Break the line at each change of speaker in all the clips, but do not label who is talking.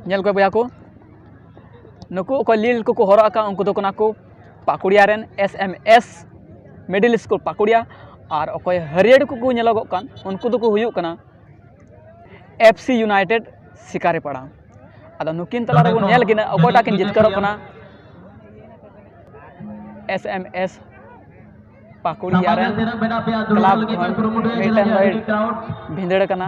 Nail को बया को नुकु को लील को हरा का उनको दो को Pakuria rain SMS middle school Pakuria और अकोय हरियर को नेलोगो कान उनको दो को हुयुक कना FC यूनाइटेड शिकारीपाड़ा आदो नुकिन तला रे नेल गिना अकोटा किन जितकरो कना SMS पाकुड़िया रेन क्लब मिटन भिंदड़ कना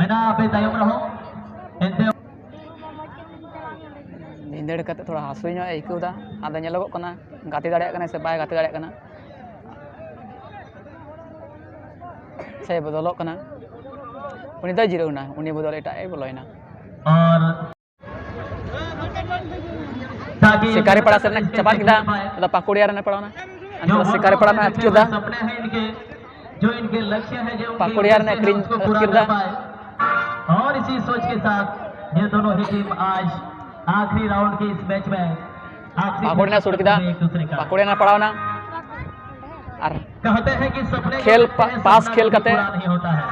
भिंदड़ कते थोड़ा हासुई नो आइकौदा आदो नेलोगो कना गाते दाड़े कना से बाय गाते दाड़े कना से बदलो कना उनी दा जिरौना उनी बदल एटा बोलयना और शिकारीपाड़ा से चबा किदा तो पाकुड़िया रे पड़ावना शिकारीपाड़ा में अटकिदा
जो इनके लक्ष्य है जो
पाकुड़िया रे क्रीन अटकिदा
और इसी सोच के साथ ये दोनों ही टीम आज आखिरी राउंड के इस मैच में
पाकुड़िया सुड़ किदा पाकुड़िया ने पड़ावना और
कहते हैं कि सपने
खेल पास खेल करते
नहीं होता है,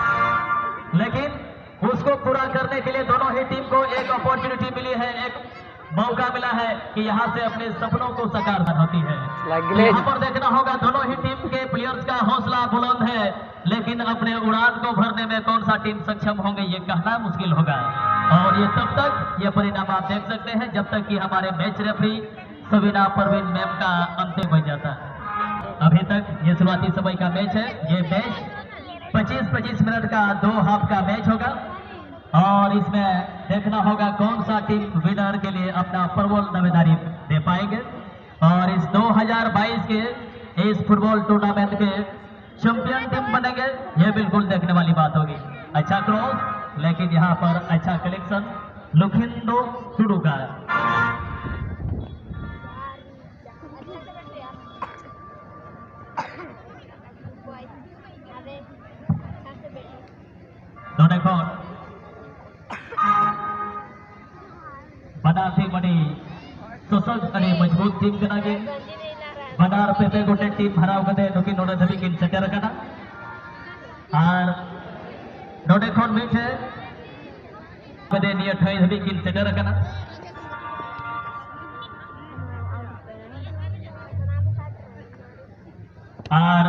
लेकिन उसको पूरा करने के लिए दोनों ही टीम को एक अपॉर्चुनिटी मिली है, एक मौका मिला है कि यहाँ से अपने सपनों को साकार होती है। यहाँ पर देखना होगा दोनों ही टीम के प्लेयर्स का हौसला बुलंद है, लेकिन अपने उड़ान को भरने में कौन सा टीम सक्षम होंगे ये कहना मुश्किल होगा। और ये तब तक ये परिणाम आप देख सकते हैं जब तक कि हमारे match referee Savina Parveen ma'am का अंतिम हो जाता है। अभी तक ये शुरुआती समय का मैच है। ये मैच 25-25 मिनट का 2 हाफ का मैच होगा और इसमें देखना होगा कौन सा टीम विनर के लिए अपना फुटबॉल दावेदारी दे पाएंगे और इस 2022 के इस फुटबॉल टूर्नामेंट के चैंपियन टीम बनेंगे। ये बिल्कुल देखने वाली बात होगी। अच्छा क्रॉस, लेकिन यहाँ पर अच्छा कलेक्शन लुखिंदो टुडू का। बनारसी मणि सशक्त और मजबूत टीम कना गे बनार पे गोटे टीम हराव कते नुकी नोडे धबी किन सेटर कना और नोडे खन मिठे कदे निया ठाई धबी किन सेटर कना और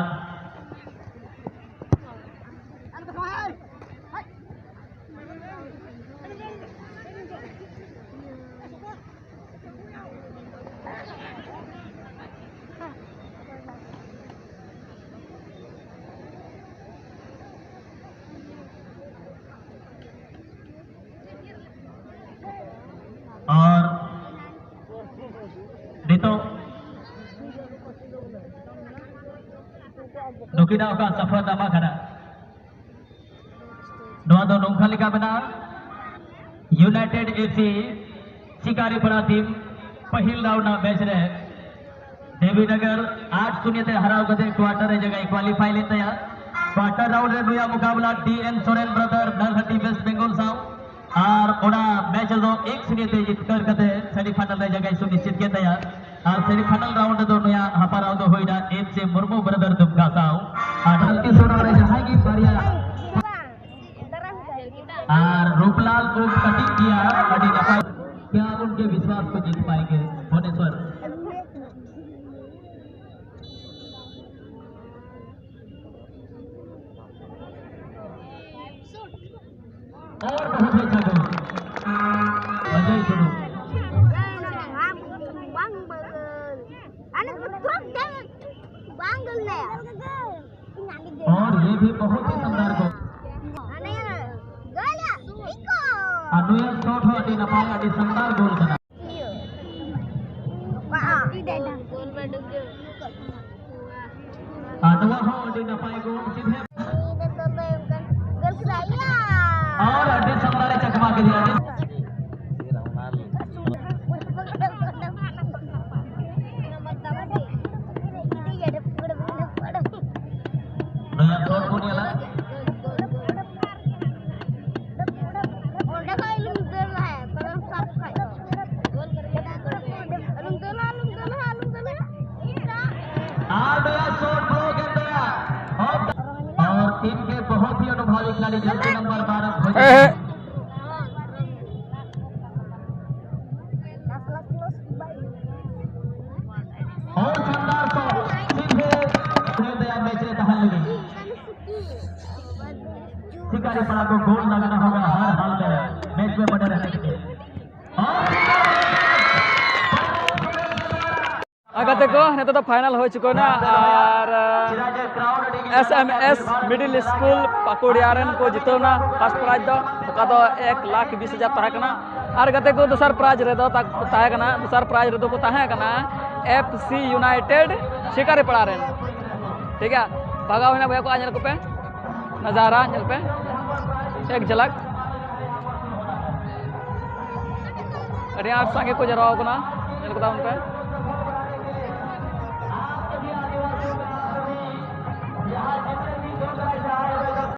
नुकिना का सफर दामा खड़ा नोआ दो नोंखा लिखा बना यूनाइटेड FC शिकारीपाड़ा टीम पहिल राउंड मैच रे देवीनगर 8-0 ते हराव कते क्वार्टर रे जगह क्वालिफाई लेते हैं। क्वार्टर राउंड रे नुया मुकाबला DN Soren brother Narhati west Bengal साव और ओना मैच दो 1-0 ते जीत कर कते सेमीफाइनल रे जगह सुनिश्चित के तैयार और सेमीफाइनल राउंड दो नुया हपाराव दो होइना FC मुर्मू ब्रदर दुमका साव और की सोना रे जहां की बारिया और रूपलाल को कटिंग किया अड़ी नफा क्या उनके विश्वास को जीत पाएंगे भुवनेश्वर और बहुत अच्छा गोल अजय सुनो और ये भी बहुत ही शानदार गोल अनुया शॉट हो अड़ी नपाय अड़ी शानदार गोल कना अडवा हो अड़ी नपाय गोल सीधे और अड़ी शानदार चकमा के दिया नया शॉट को नियाला और टीम के बहुत ही अनुभवी खिलाड़ी जर्सी नंबर 12 शिकारी पड़ा को गोल लगाना होगा हर हाल में मैच में बने रहने के लिए।
आगते को नेता तो फाइनल हो चुको ना और SMS मिडिल स्कूल पाकुड़ियारन को जितना फर्स्ट प्राइज दो ओका दो 1,20,000 तहा कना और गते को दूसर प्राइज रे दो तहा कना दूसर प्राइज रे दो को तहा कना FC यूनाइटेड शिकारी पड़ारन। ठीक है भागा होना भैया को आज को पे नज़ारा चल पे एक झलक अरे आप संगे को जरा को ना उन पे